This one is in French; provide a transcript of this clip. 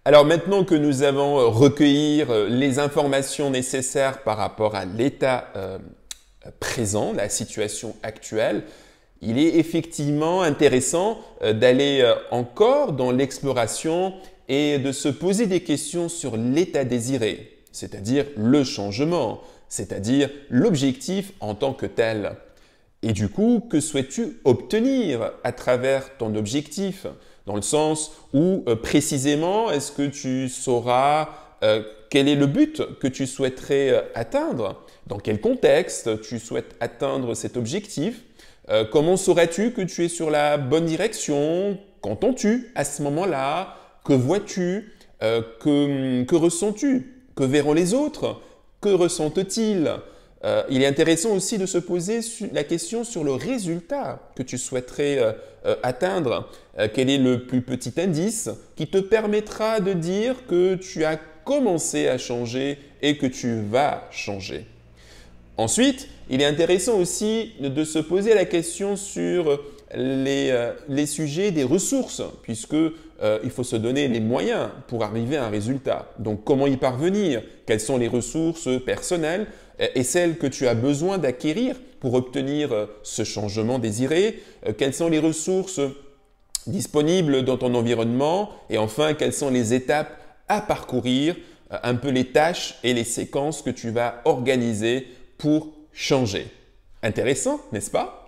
Alors maintenant que nous avons recueilli les informations nécessaires par rapport à l'état présent, la situation actuelle, il est effectivement intéressant d'aller encore dans l'exploration et de se poser des questions sur l'état désiré, c'est-à-dire le changement, c'est-à-dire l'objectif en tant que tel. Et du coup, que souhaites-tu obtenir à travers ton objectif? Dans le sens où précisément, est-ce que tu sauras quel est le but que tu souhaiterais atteindre? Dans quel contexte tu souhaites atteindre cet objectif? Comment saurais-tu que tu es sur la bonne direction? Qu'entends-tu à ce moment-là? Que vois-tu? Que ressens-tu? Que verront les autres? Que ressentent-ils? Il est intéressant aussi de se poser la question sur le résultat que tu souhaiterais atteindre. Quel est le plus petit indice qui te permettra de dire que tu as commencé à changer et que tu vas changer? Ensuite, il est intéressant aussi de se poser la question sur les sujets des ressources, puisque il faut se donner les moyens pour arriver à un résultat. Donc, comment y parvenir? Quelles sont les ressources personnelles et celles que tu as besoin d'acquérir pour obtenir ce changement désiré? Quelles sont les ressources disponibles dans ton environnement? Et enfin, quelles sont les étapes à parcourir, un peu les tâches et les séquences que tu vas organiser pour changer? Intéressant, n'est-ce pas?